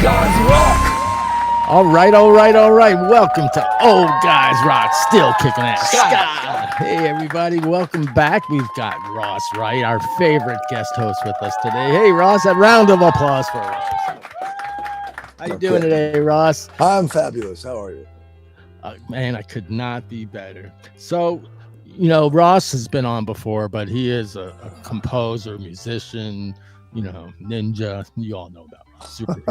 Guys Rock! All right, all right, all right. Welcome to Old Guys Rock, still kicking ass. Ska. Hey, everybody, welcome back. We've got Ross Wright, our favorite guest host, with us today. Hey, Ross, a round of applause for Ross. How you doing today, Ross? I'm fabulous. How are you? Man, I could not be better. So, you know, Ross has been on before, but he is a composer, musician, you know, ninja. You all know about Ross. Super.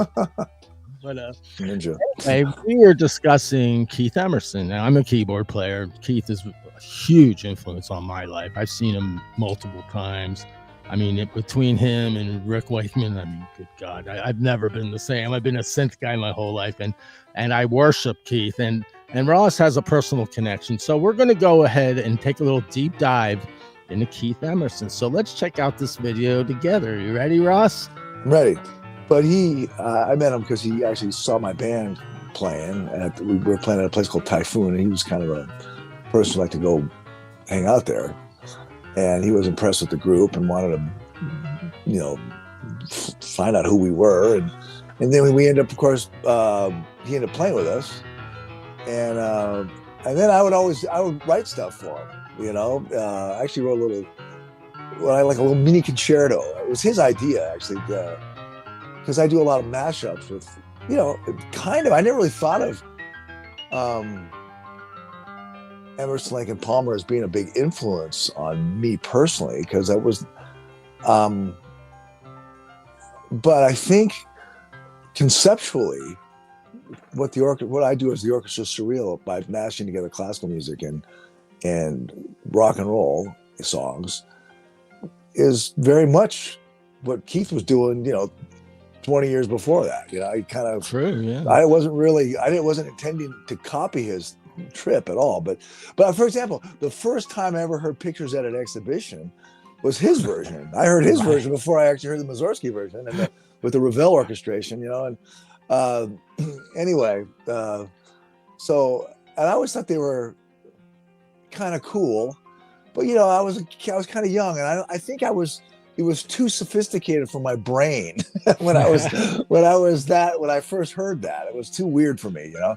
But Ninja. anyway, we were discussing Keith Emerson. Now, I'm a keyboard player. Keith is a huge influence on my life. I've seen him multiple times. I mean, between him and Rick Wakeman, I mean, good God, I've never been the same. I've been a synth guy my whole life, and I worship Keith. And Ross has a personal connection. So we're going to go ahead and take a little deep dive into Keith Emerson. So let's check out this video together. You ready, Ross? I'm ready. But I met him because he actually saw my band playing. We were playing at a place called Typhoon, and he was kind of a person who liked to go hang out there. And he was impressed with the group and wanted to, you know, find out who we were. And then we ended up, of course, he ended up playing with us. And then I would write stuff for him, you know. I actually wrote a little mini concerto. It was his idea, actually. Because I do a lot of mashups with, you know, I never really thought of Emerson, Lake and Palmer as being a big influence on me personally, because I was, but I think conceptually, what I do as the orchestra surreal by mashing together classical music and rock and roll songs is very much what Keith was doing, you know, 20 years before that. You know, I kind of, True, yeah. I wasn't intending to copy his trip at all. But for example, the first time I ever heard Pictures at an Exhibition was his version. I heard his version before I actually heard the Mussorgsky version, and with the Ravel orchestration, you know. And anyway, so, and I always thought they were kind of cool, but you know, I was kind of young, and I think it was too sophisticated for my brain when I first heard that. It was too weird for me, you know.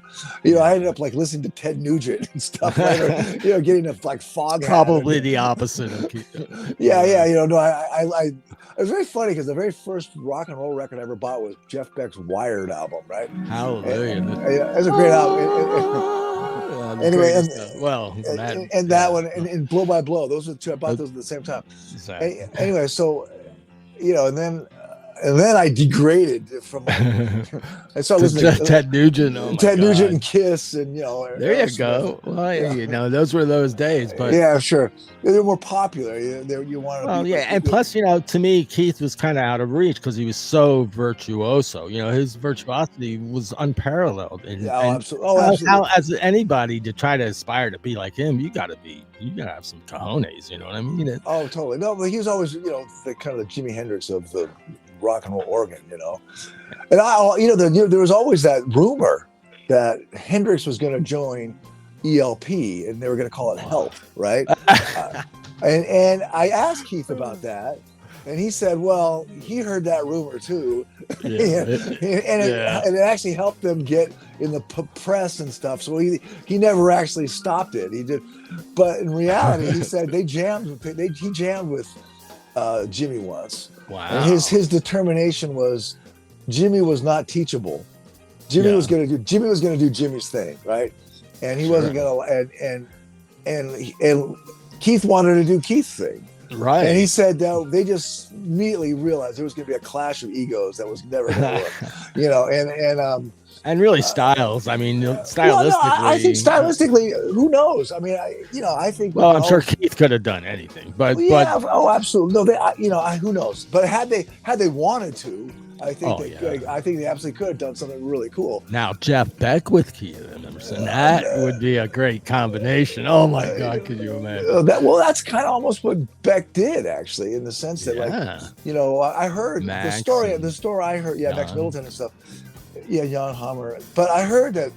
I ended up like listening to Ted Nugent and stuff later, you know, getting to like Fog. Probably the opposite of Keith. Yeah, you know, no, it was very funny because the very first rock and roll record I ever bought was Jeff Beck's Wired album, right? Hallelujah. It was a great album. Anyway, and that one and Blow by Blow, those are the two. I bought those at the same time. Exactly. Anyway, so you know, and then I degraded from. I started listening to Ted Nugent. Oh Ted Nugent and Kiss, and you know. There you go. Well, yeah. You know, those were those days, but yeah, sure, they're more popular. You wanted. Well, yeah, and plus, you know, to me, Keith was kind of out of reach because he was so virtuoso. You know, his virtuosity was unparalleled. And, absolutely. How, as anybody to try to aspire to be like him, you gotta have some cojones. You know what I mean? Oh, totally. No, but he was always, you know, the kind of the Jimi Hendrix of the rock and roll organ, you know. And there was always that rumor that Hendrix was going to join ELP and they were going to call it Help, right? And I asked Keith about that, and he said, well, he heard that rumor too, and it actually helped them get in the press and stuff. So he never actually stopped it. He did, but in reality, he said he jammed with Jimmy once. Wow. And his determination was Jimmy was not teachable. Jimmy was going to do Jimmy's thing, right? And he wasn't going to. And Keith wanted to do Keith's thing, right? And he said that they just immediately realized there was going to be a clash of egos that was never going to work, you know. And really styles. I mean, stylistically. Well, no, I think stylistically, who knows? I mean, I think. Well, I'm sure Keith could have done anything, but absolutely. No, who knows? But had they wanted to, I think I think they absolutely could have done something really cool. Now, Jeff Beck with Keith Emerson, that would be a great combination. Oh my God, could you imagine? That's kind of almost what Beck did, actually, in the sense that, like, you know, I heard the story I heard, Max Middleton and stuff. Yeah, Jan Hammer. But I heard that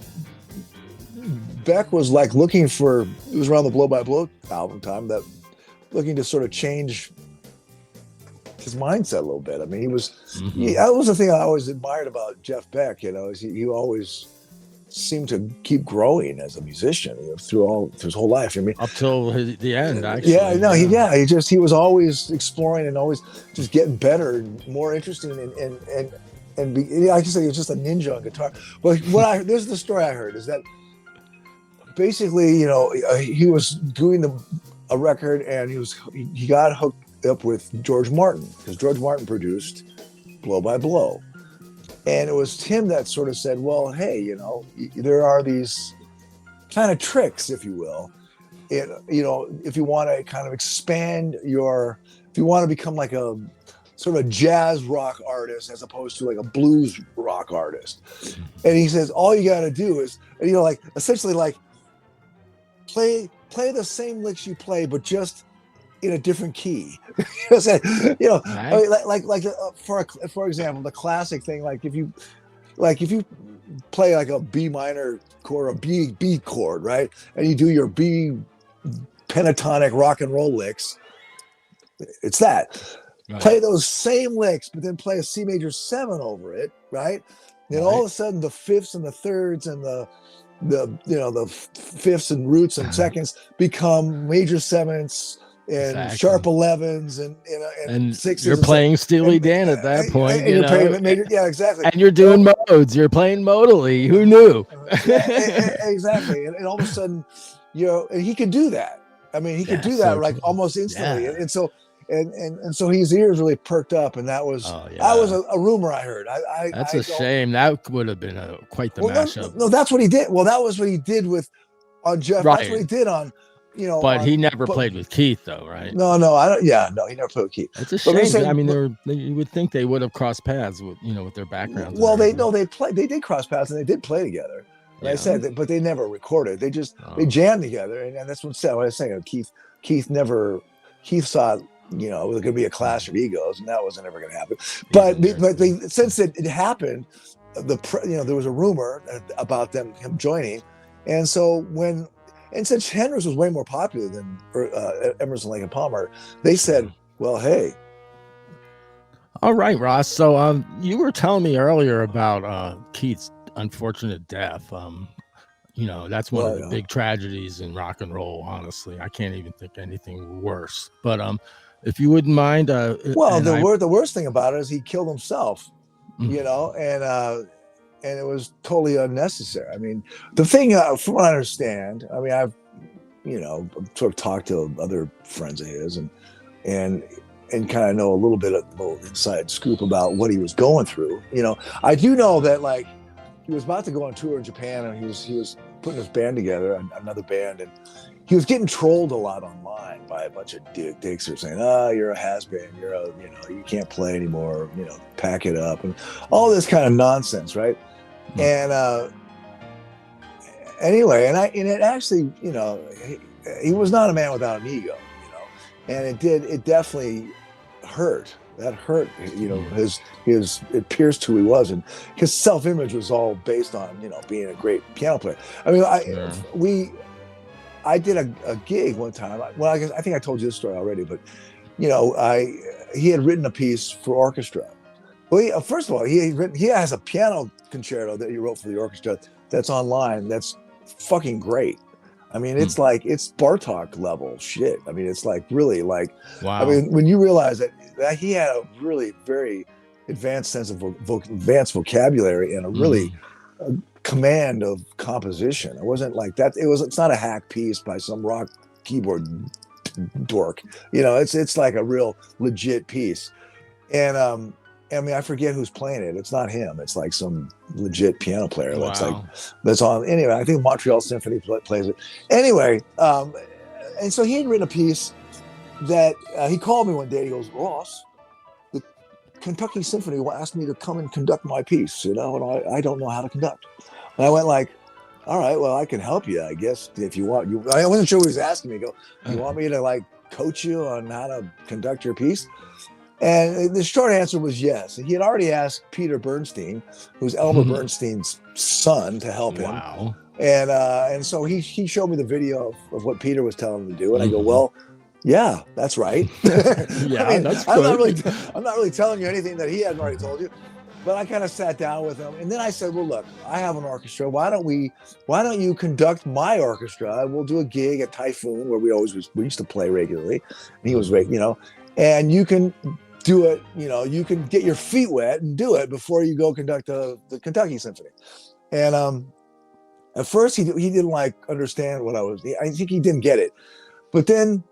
Beck was like looking for, it was around the Blow by Blow album time, that looking to sort of change his mindset a little bit. I mean, that Mm-hmm. was the thing I always admired about Jeff Beck. Is he always seemed to keep growing as a musician through his whole life. I mean, Up till the end, yeah, actually. no, Yeah. he was always exploring and always just getting better and more interesting I can say he was just a ninja on guitar. But this is the story I heard is that basically, he was doing a record and he got hooked up with George Martin because George Martin produced Blow by Blow. And it was him that sort of said, well, hey, there are these kind of tricks, if you will. If you want to kind of expand if you want to become like a sort of a jazz rock artist as opposed to like a blues rock artist. And he says, all you got to do is, like essentially like play the same licks you play, but just in a different key. Right. I mean, for example, the classic thing, like if you play like a B minor chord, a B chord, right, and you do your B pentatonic rock and roll licks, it's that. Right. Play those same licks, but then play a C major 7 over it, right? Then all of a sudden the fifths and the thirds and the fifths and roots and seconds become major 7s and sharp 11s and 6s. You're playing Steely Dan at that point. And you're playing major, yeah, exactly. And you're doing modes. You're playing modally. Who knew? Exactly. And all of a sudden, and he could do that. I mean, he could do that like almost instantly. Yeah. And so his ears really perked up, and that was a rumor I heard. That's a shame. That would have been quite the mashup. No, that's what he did. Well, that was what he did on Jeff. Right. That's what he did on. But he never played with Keith, though, right? No, I don't. Yeah, no, he never played with Keith. It's a shame. I mean, you would think they would have crossed paths with their backgrounds. Well, they did cross paths and they did play together. And I said, but they never recorded. They just they jammed together, and that's what I was saying. Keith thought it was going to be a clash of egos, and that wasn't ever going to happen. But since it happened, there was a rumor about him joining, and so since Hendrix was way more popular than Emerson, Lake and Palmer, they said, well, hey. All right, Ross. So you were telling me earlier about Keith's unfortunate death. That's one of the big tragedies in rock and roll, honestly. I can't even think anything worse. But if you wouldn't mind. The worst thing about it is he killed himself, and it was totally unnecessary. I mean, the thing, from what I understand, I mean, I've, sort of talked to other friends of his and kind of know a little bit of inside scoop about what he was going through. I do know that like he was about to go on tour in Japan, and he was putting his band together, another band, and he was getting trolled a lot online by a bunch of dicks who were saying, you're a has-been, you can't play anymore, pack it up, and all this kind of nonsense, right? And anyway, and it actually, he was not a man without an ego, and it definitely hurt. That hurt, it pierced who he was, and his self-image was all based on, being a great piano player. I mean, I did a gig one time. Well, I think I told you this story already, but he had written a piece for orchestra. Well, first of all, he has a piano concerto that he wrote for the orchestra that's online. That's fucking great. I mean, it's like, it's Bartok level shit. I mean, it's like really like, wow. I mean, when you realize that he had a really very advanced sense of advanced vocabulary and a really command of composition. It wasn't like that. It's not a hack piece by some rock keyboard dork. It's like a real legit piece. And I mean, I forget who's playing it. It's not him. It's like some legit piano player. Wow. That's on. Anyway, I think Montreal Symphony plays it. Anyway, and so he had written a piece that he called me one day. He goes, Ross, the Kentucky Symphony asked me to come and conduct my piece, and I don't know how to conduct. And I went like, all right, well, I can help you, I guess, if you want. I wasn't sure what he was asking me. You want me to like coach you on how to conduct your piece? And the short answer was yes. He had already asked Peter Bernstein, who's Elmer Bernstein's son, to help him. Wow. And so he showed me the video of what Peter was telling him to do. And I go, well, Yeah, that's right. Yeah, I mean, that's I'm not good. really telling you anything that he hadn't already told you. But I kind of sat down with him, and then I said, "Well, look, I have an orchestra. Why don't you conduct my orchestra? We'll do a gig at Typhoon where we used to play regularly, and he was and you can do it. You can get your feet wet and do it before you go conduct the Kentucky Symphony." And at first he didn't like understand what I think he didn't get it, but then,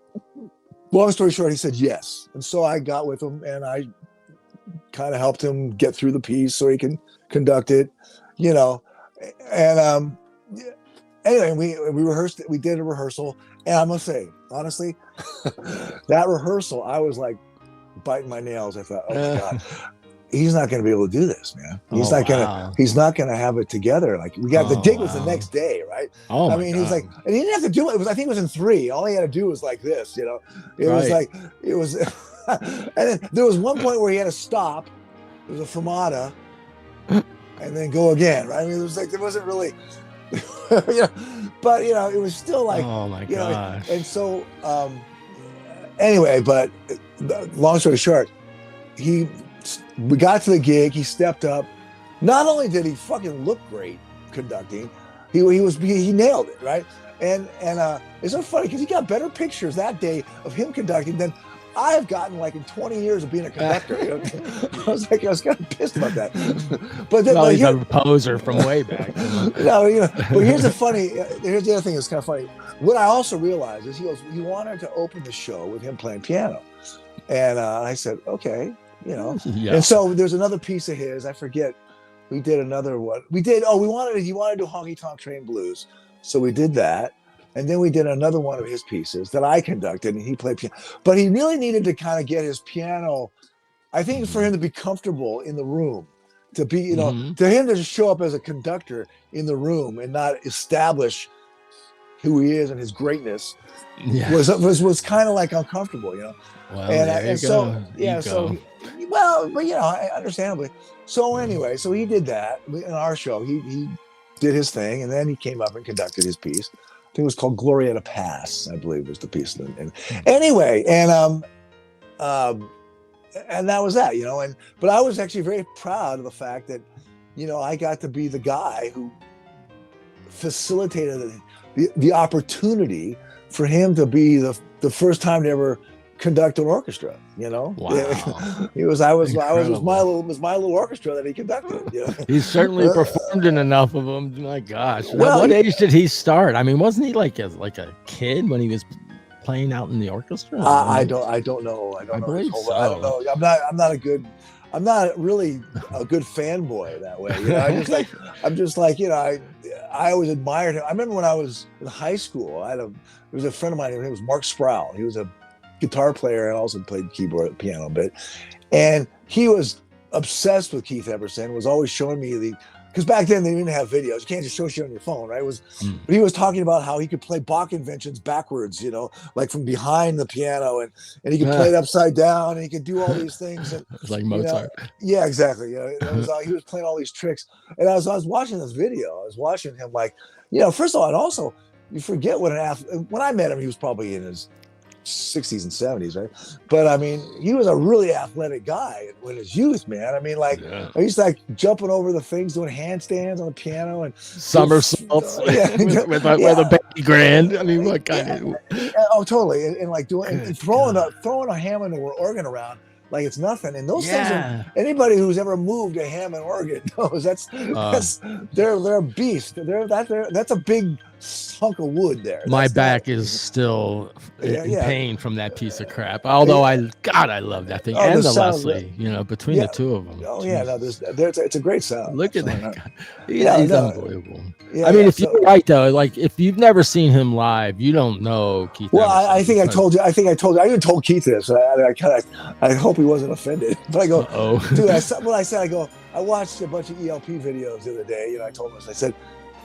long story short, he said yes, and so I got with him and I kind of helped him get through the piece so he can conduct it, and anyway, we rehearsed it. We did a rehearsal, and I must say, honestly, that rehearsal, I was like biting my nails. I thought, oh my God, he's not going to be able to do this, man. He's not going to have it together. Like, we got the gig was the next day, right? Oh, I mean, he was like, and he didn't have to do it. I think it was in 3. All he had to do was like this, it was, and then there was one point where he had to stop. It was a fermata, and then go again, right? I mean, it was like, there wasn't really, but it was still like, oh my gosh. And so, anyway, but long story short, we got to the gig. He stepped up. Not only did he fucking look great conducting, he nailed it, right? And it's so funny because he got better pictures that day of him conducting than I've gotten like in 20 years of being a conductor. I was kind of pissed about that. But then, he's a poser from way back. But here's the other thing that's kind of funny. What I also realized is he wanted to open the show with him playing piano, and I said, okay. Yeah. And so there's another piece of his, I forget, we did another one. He wanted to do Honky Tonk Train Blues. So we did that. And then we did another one of his pieces that I conducted, and he played piano. But he really needed to kind of get his piano, I think, for him to be comfortable in the room, to be, to him to just show up as a conductor in the room and not establish who he is and his greatness was kind of like uncomfortable, Well, understandably. So anyway, so he did that in our show. He did his thing, and then he came up and conducted his piece. I think it was called Glorietta Pass, I believe was the piece. And anyway, and that was that, but I was actually very proud of the fact that, I got to be the guy who facilitated the opportunity for him to be the first time to ever conduct an orchestra. Wow. It was my little orchestra that he conducted. He certainly performed in enough of them. My gosh. Well, what age did he start? I mean, wasn't he like a kid when he was playing out in the orchestra? I don't know. I don't know. I'm not really a good fanboy that way. I'm just like, I always admired him. I remember when I was in high school, there was a friend of mine, his name was Mark Sproul. He was a guitar player and also played keyboard, piano a bit. And he was obsessed with Keith Emerson, was always showing me because back then they didn't have videos. You can't just show shit on your phone, right? But he was talking about how he could play Bach inventions backwards, like from behind the piano, and he could play it upside down, and he could do all these things. And, it's like Mozart. Yeah, exactly. He was playing all these tricks. And I was watching this video. I was watching him like, first of all, and also you forget what an athlete. When I met him, he was probably in his 60s and 70s, right? But I mean, he was a really athletic guy in his youth, man. I mean, he's like jumping over the things, doing handstands on the piano and somersaults with a baby grand. I mean, what kind of? Oh, totally. And like and throwing a Hammond organ around like it's nothing. And those things anybody who's ever moved a Hammond organ knows they're a beast. That's a big hunk of wood there. My back is still in pain from that piece of crap. Although I love that thing and the Leslie. Between the two of them. Oh yeah, no, it's a great sound. Look at that guy. He's unbelievable. Yeah, I mean, if you're right though, like if you've never seen him live, you don't know Keith. Well, I think I told you. I even told Keith this. I hope he wasn't offended. But I go, dude. I watched a bunch of ELP videos the other day. I told him this. I said,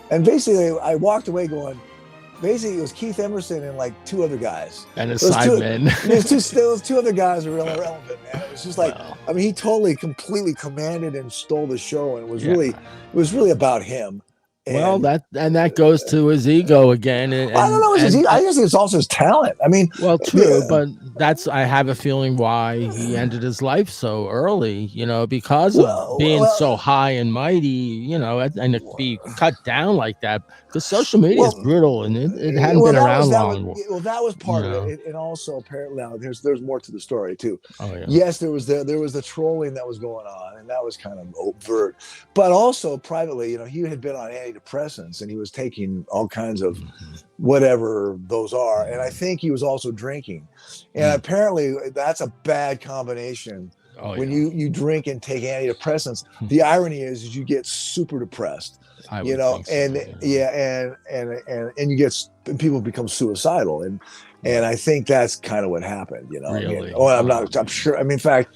and basically I walked away going, basically it was Keith Emerson and like 2 other guys. And his sidemen. Those 2 other guys were really irrelevant, man. It was just like, I mean, he totally, completely commanded and stole the show, and it was really about him. Well, And that goes to his ego again, I don't know. I guess it's also his talent. I mean, well, true, but I have a feeling why he ended his life so early, because of being so high and mighty, and it be cut down like that, because social media is brutal and it hadn't been around long. That was part of it. And also apparently now there's more to the story too. Oh, yeah. Yes, there was the trolling that was going on, and that was kind of overt, but also privately, he had been on antidepressants and he was taking all kinds of whatever those are. And I think he was also drinking. And apparently that's a bad combination. When you drink and take antidepressants, the irony is you get super depressed, and people become suicidal. And I think that's kind of what happened, Really? I'm sure. I mean, in fact,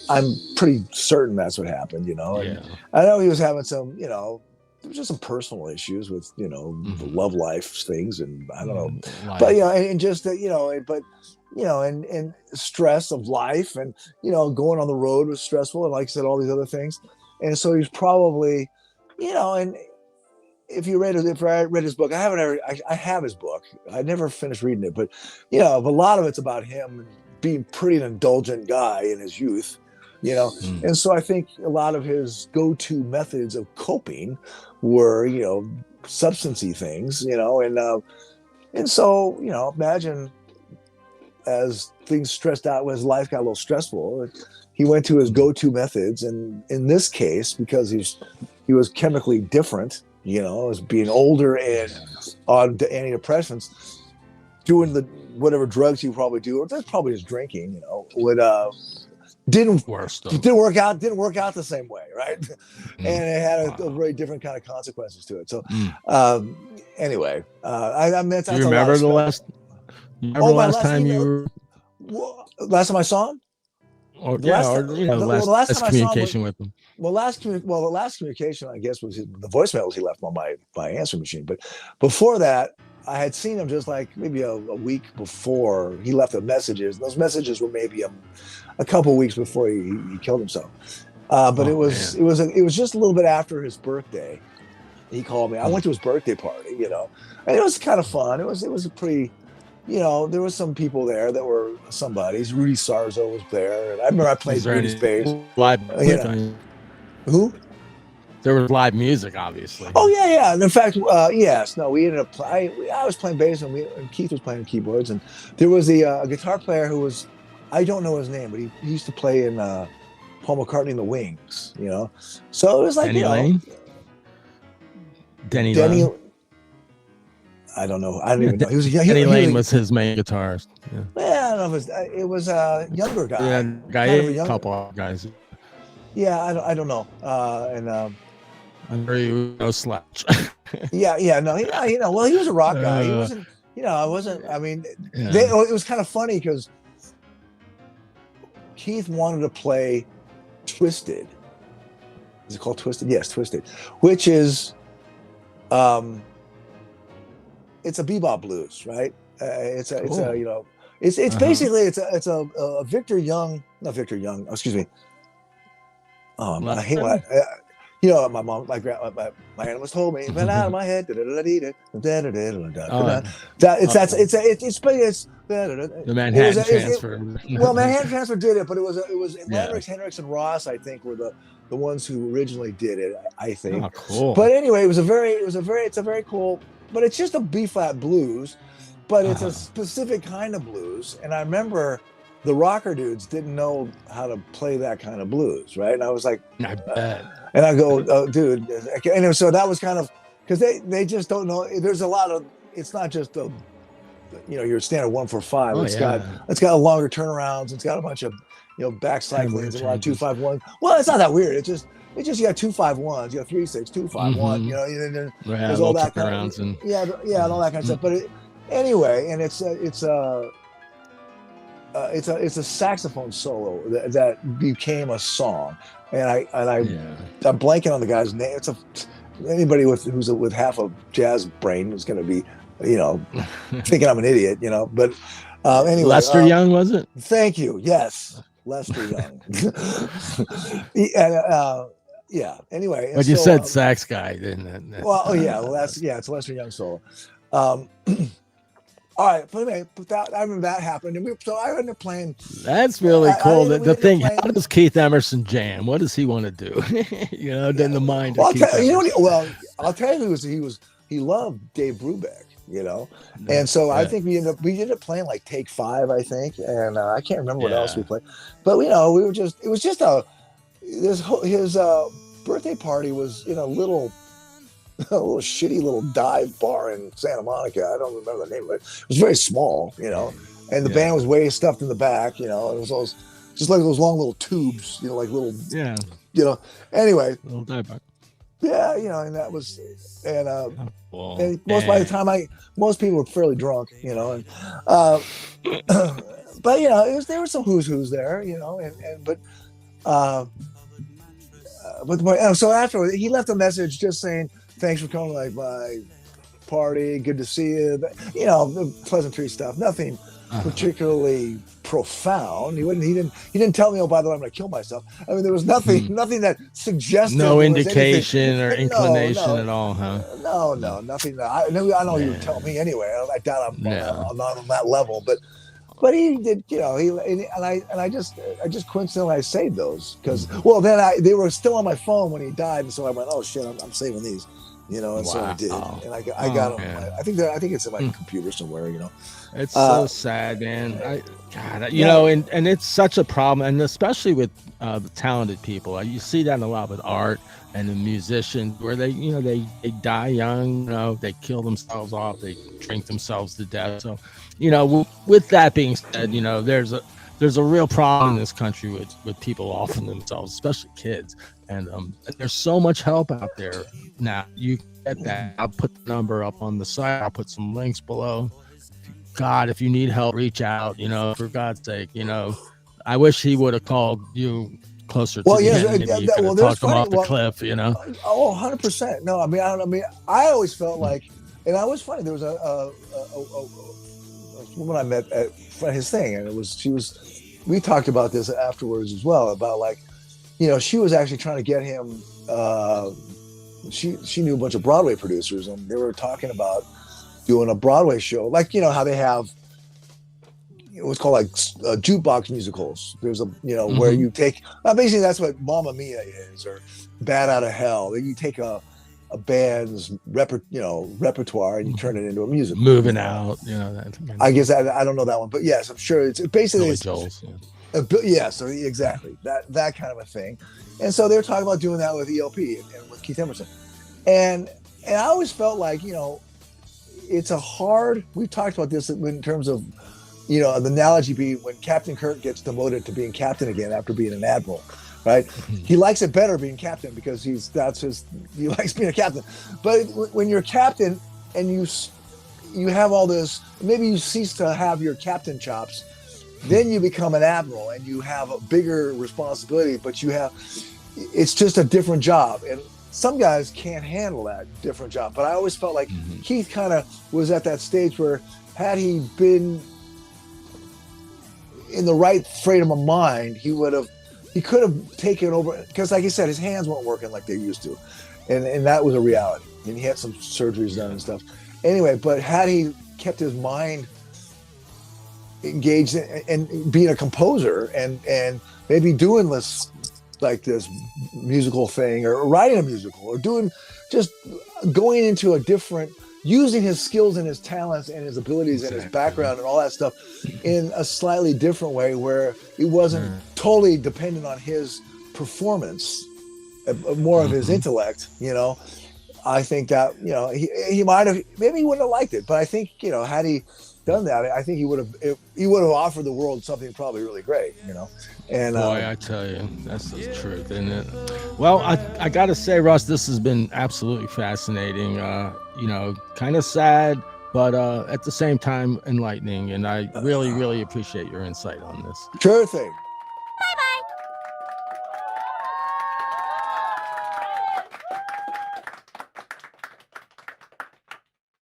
I'm pretty certain that's what happened, And I know he was having some, there was just some personal issues with, the love life things, and I don't know, but and just and stress of life, and going on the road was stressful, and like I said, all these other things, and so he's probably, and if I read his book, I have his book. I never finished reading it, but a lot of it's about him being pretty an indulgent guy in his youth. And so I think a lot of his go-to methods of coping were, substancey things, and so, imagine as things stressed out, when his life got a little stressful, he went to his go-to methods. And in this case, because he was chemically different, as being older and on antidepressants, doing whatever drugs he would probably do, or that's probably his drinking, didn't work out the same way, right? And it had a very different kind of consequences to it. So anyway, I mean, that's you remember the last time you were last time I saw him, last communication with him. The last communication, I guess, was the voicemails he left on my answering machine. But before that, I had seen him just like maybe a week before he left the messages. Those messages were maybe a couple of weeks before he killed himself. But it was just a little bit after his birthday. He called me. I went to his birthday party, and it was kind of fun. It was a pretty, there was some people there that were somebody's. Rudy Sarzo was there, and I remember I played Rudy's bass. Live, who? There was live music, obviously. Oh yeah. And in fact, yes. No, we ended up. I was playing bass, and Keith was playing keyboards, and there was a guitar player who was, I don't know his name, but he used to play in Paul McCartney and the Wings. So it was like Denny Lane. I don't know. I don't even know. He was Denny Lane was his main guitarist. Yeah, I don't know if it was a younger guy. A couple of guys. Yeah, I don't know. I'm very no slouch. No, well, he was a rock guy. He wasn't, I wasn't. I mean, it was kind of funny because Keith wanted to play Twisted. Is it called Twisted? Yes, Twisted, which is, it's a bebop blues, right? It's basically it's a Victor Young, not Victor Young. Excuse me. I hate when my mom, my animals told me, "Went out of my head." The Manhattan Transfer. Well, Manhattan Transfer did it, but it was Hendrix and Ross, I think, were the ones who originally did it. I think. Oh, cool. But anyway, it's a very cool. But it's just a B flat blues, but it's a specific kind of blues. And I remember the rocker dudes didn't know how to play that kind of blues, right? And I was like, I bet. And I go, oh, dude. And so that was kind of, because they just don't know. There's a lot of, it's not just your standard 1-4-5. It's got longer turnarounds. It's got a bunch of, back cyclings and a lot of 2-5-1. Well, it's not that weird. It's just you got 2-5-1s, you got 3-6, 2-5-1. There's all that kind of and all that kind of stuff. But anyway, and it's a saxophone solo that became a song, and I'm blanking on the guy's name. It's anybody who's with half a jazz brain is going to be, thinking I'm an idiot, But anyway, Lester Young, was it? Thank you. Yes, Lester Young. yeah. Anyway, and But you so, said sax guy, didn't it? well, oh yeah, well that's it's Lester Young solo. Um, all right, but anyway, I remember that happened, and so I ended up playing. That's really cool. We The ended up thing, playing. how does Keith Emerson jam? What does he want to do? You know, Yeah, in the mind well, of Keith Emerson. I'll tell you, he loved Dave Brubeck, you know, and so I Yeah. think we ended up playing like Take Five, I think, and I can't remember what else we Yeah. played, but you know, it was just his birthday party was in a little shitty little dive bar in Santa Monica. I don't remember the name of it. It was very small, you know, and the band was way stuffed in the back, you know, and it was just like those long little tubes, you know, like little, Yeah. you know. Anyway, Little dive bar. yeah, you know, and that was, and Well, and by the time most people were fairly drunk, you know, and but you know, there were some who's there, you know, uh, but so afterwards he left a message just saying thanks for coming to like my party, good to see you, but, you know, pleasantry stuff, nothing particularly profound. He didn't tell me, oh, by the way, I'm gonna kill myself. I mean, there was nothing that suggested no indication or inclination at all, huh? No, nothing. I know he would tell me anyway. I doubt I'm not on that level, but he did, you know. I just coincidentally I saved those because then they were still on my phone when he died, and so I went, oh shit, I'm saving these, you know, and so I did, and I got them. I think it's in my computer somewhere, you know. It's so sad, man. You know, and it's such a problem, and especially with the talented people. You see that a lot with art and the musicians, where they die young. You know, they kill themselves off, they drink themselves to death. So, you know, with that being said, you know, there's a real problem in this country with people offing themselves, especially kids. And there's so much help out there now. You get that. I'll put the number up on the site. I'll put some links below. God, if you need help, reach out, you know, for God's sake, you know. I wish he would have called you closer to the end. Maybe you could have talked him off the cliff, you know. Oh, 100%. No, I always felt like, and I was funny, there was a woman I met at his thing, and we talked about this afterwards as well, about like, you know, she was actually trying to get him, she knew a bunch of Broadway producers, and they were talking about doing a Broadway show, like, you know, how they have what's called like jukebox musicals. There's where you take, basically that's what Mamma Mia is, or Bat Out of Hell. You take a band's repertoire and you turn it into a musical. Moving Out, you know. I guess I don't know that one, but yes, I'm sure it's basically Joel's, so exactly that kind of a thing. And so they were talking about doing that with ELP and with Keith Emerson, and I always felt like, you know, we've talked about this in terms of, you know, the analogy being when Captain Kirk gets demoted to being captain again after being an admiral, right? He likes it better being captain because he likes being a captain. But when you're captain and you have all this, maybe you cease to have your captain chops, then you become an admiral and you have a bigger responsibility, but it's just a different job. And some guys can't handle that different job, but I always felt like Keith kind of was at that stage where, had he been in the right frame of mind, he could have taken over, because like you said, his hands weren't working like they used to, and that was a reality. And he had some surgeries done and stuff. Anyway, but had he kept his mind engaged and being a composer and maybe doing this, like this musical thing, or writing a musical, or just going into a different, using his skills and his talents and his abilities and his background and all that stuff in a slightly different way, where it wasn't totally dependent on his performance, more of his intellect, you know. I think that, you know, he might have, maybe he wouldn't have liked it, but I think, you know, had he done that, I think he would have offered the world something probably really great, you know. And boy, I tell you, that's the truth, isn't it? Well, I gotta say, Russ, this has been absolutely fascinating. You know, kind of sad, but at the same time enlightening, and I really, really appreciate your insight on this. Sure thing.